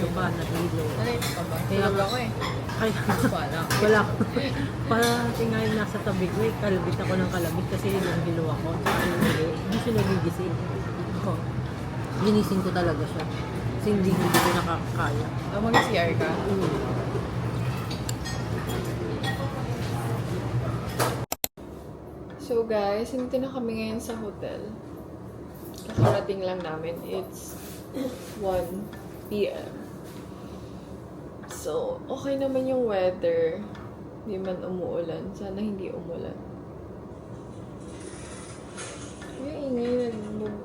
medyo pa nahilo. Nalate ka ba? Kaya Tulog ako eh. Kaya Wala. wala ko. Para tingnan nasa tabi ko, kalabit ako ng kalabit kasi hilo ako. Hindi siya nagigising. Oh. Ginising ko talaga siya. Kasi hindi ko nakakaya. Mag-CR ka? So guys, hindi na kami ngayon sa hotel. Kakarating lang namin. It's 1 p.m. So, okay naman yung weather. Hindi man umuulan. Sana hindi umulan. Yung ingay,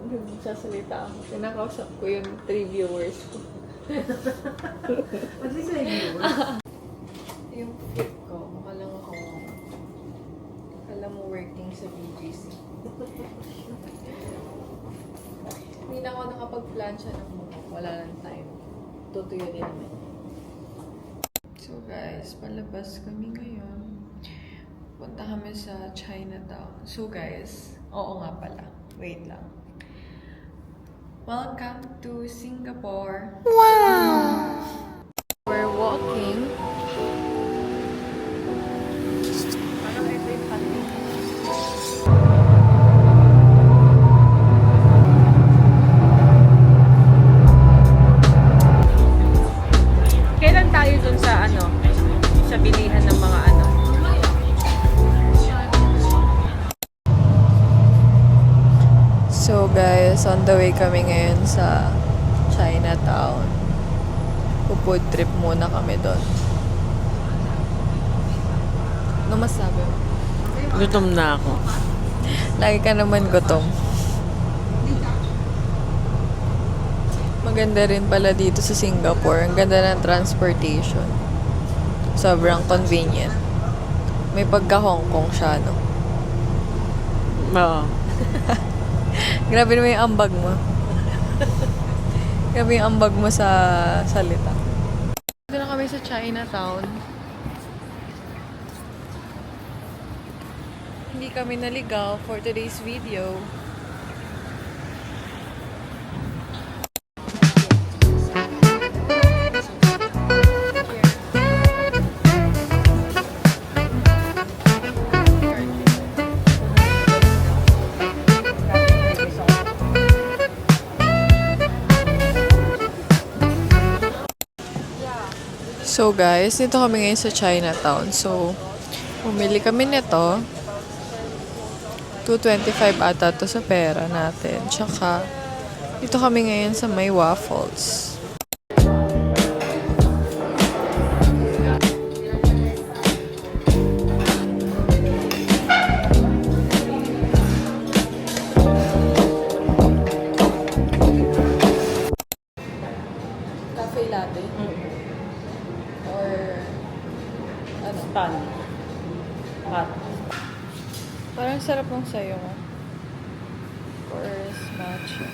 nagsasalita ako. Pinakausap ko yung 3 viewers ko. At least may viewers. Yung fit ko, mukha lang ako. Alam mo, working sa BGC. Hindi na ako nakapag-plancha ng mukha. Wala lang time. Tutuyo din naman. So guys, palabas kami ngayon. Punta kami sa Chinatown. So guys, oo nga pala. Wait lang. Welcome to Singapore. Wow! We're walking. Parang ito yung pati. Kailan tayo dun sa sa bilihan ng mga So guys, on the way kami ngayon sa Chinatown. Food trip muna kami doon. Ano masabi mo? Gutom na ako. Lagi ka naman gutom. Maganda rin pala dito sa Singapore. Ang ganda ng transportation. Sobrang convenient. May pagka-Hong Kong siya, no? Oo. Grabe naman yung ambag mo. Grabe yung ambag mo sa salita. Dito na kami sa Chinatown. Hindi kami naligaw for today's video. So guys, dito kami ngayon sa Chinatown. So, bumili kami nito. 225 ata to sa pera natin. Tsaka, dito kami ngayon sa may waffles. Cafe latte? Or, ano? Stan. Hot. Parang sarap ng sayo mo. Of course, matcha.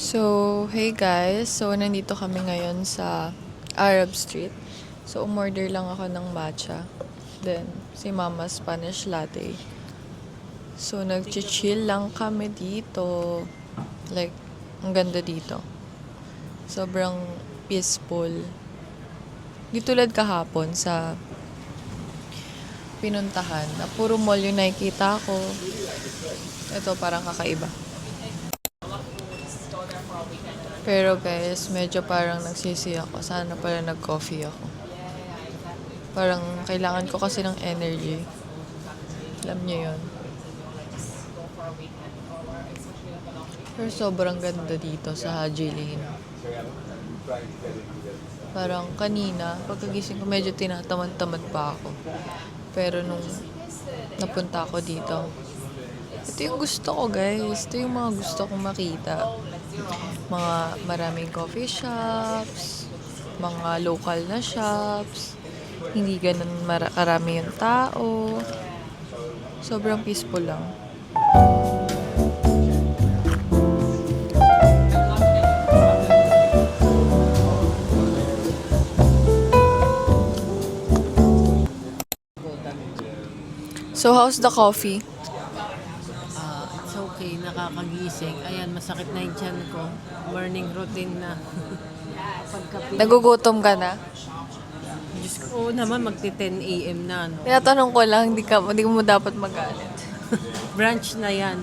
So, hey guys. So, nandito kami ngayon sa Arab Street. So, umorder lang ako ng matcha. Then, si Mama Spanish latte. So, nag-chill lang kami dito. Like, ang ganda dito. Sobrang peaceful. Di tulad kahapon sa pinuntahan. Na puro mall yung nakikita ko. Ito parang kakaiba. Pero guys, medyo parang nagsisi ako. Sana pala nag-coffee ako. Parang kailangan ko kasi ng energy. Alam niyo yun. Pero sobrang ganda dito sa Haji Lane. Parang kanina, pagkagising ko medyo tinatamad-tamad pa ako. Pero nung napunta ako dito, ito yung gusto ko guys. Ito yung mga gusto kong makita. mga maraming coffee shops, mga local na shops, hindi ganun karami yung tao. Sobrang peaceful lang. So, how's the coffee? It's okay, nakakagising. Ayan, masakit na yung tiyan ko. Morning routine na. Pagkapi. Nagugutom ka na? Diyos ko, oo naman, magti-10 a.m. na. No? Tinatanong ko lang, hindi mo dapat magalit. Brunch na yan.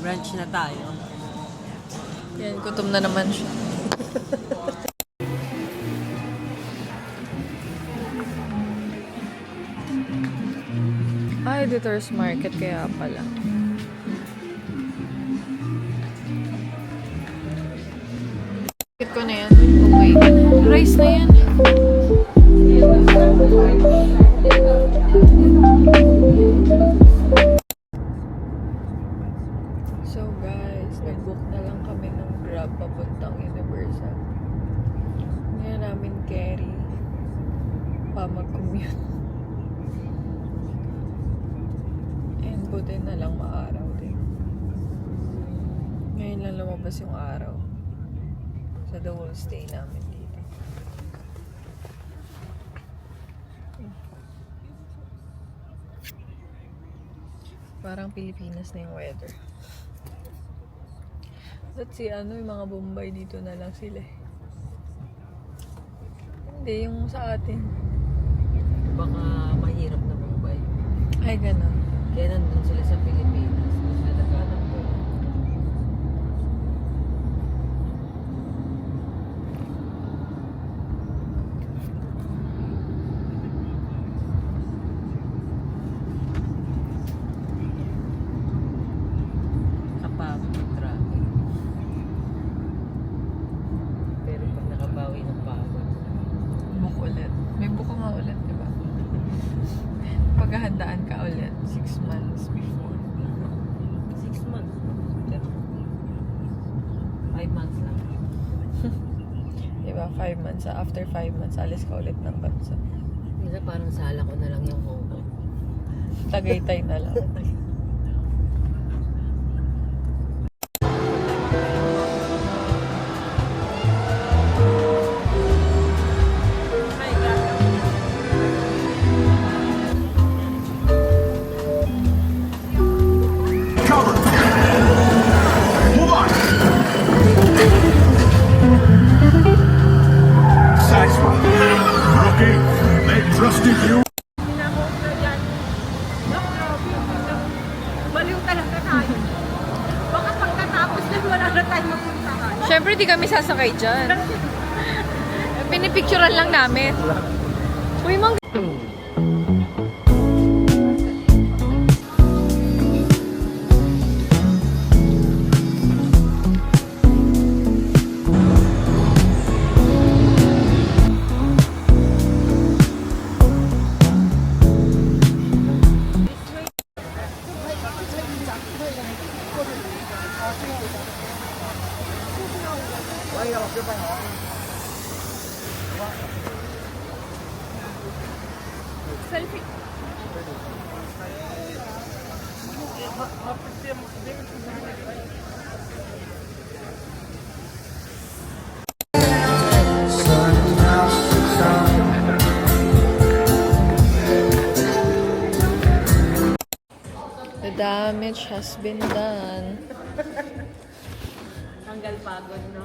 Brunch na tayo. Yan, gutom na naman siya. Editor's Market kaya pala. Bakit ko na yan? Okay. Rice na yan. So guys, nag-book na lang kami ng Grab papuntang Universal. Hindi na namin carry pa mag-commute. And buti na lang maaraw din. Ngayon lang lumabas yung araw. So the whole stay namin dito. Parang Pilipinas na yung weather. Let's see, yung mga Bombay dito na lang sila. Hindi, yung sa atin. Baka mahirap na Mumbai. Ay, ganun. Kaya nandun sila sa Pilipinas. Mas nalagana po. Kapagod yung traffic. Pero pag nakabawi ng pagod, Book ulit. May book nga ulit, di ba? Paghahandaan ka ulit 6 months before. 6 months. 5 months lang. Di ba? 5 months. After 5 months, alis ka ulit ng bansa. Minsan parang sala ko na lang yung Hong Kong. Tagaytay na lang. Cover! Move on! Sideswipe. Rookie, they trusted you. Baliw talaga tayo. Baka pagkatapos na wala na tayo mapuntahan. Siyempre, di kami sasakay dyan. Pinipicturean lang namin. Uy, mang... The damage has been done. Tanggal pagod, no?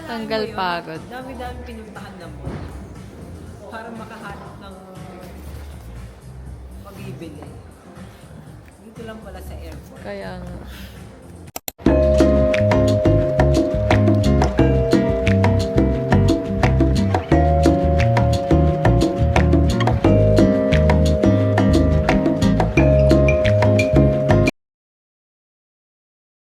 Tanggal pagod. Dami-dami pinuntahan na mo. Para makahanap ng magbibili. Dito lang pala sa airport. Kaya nga.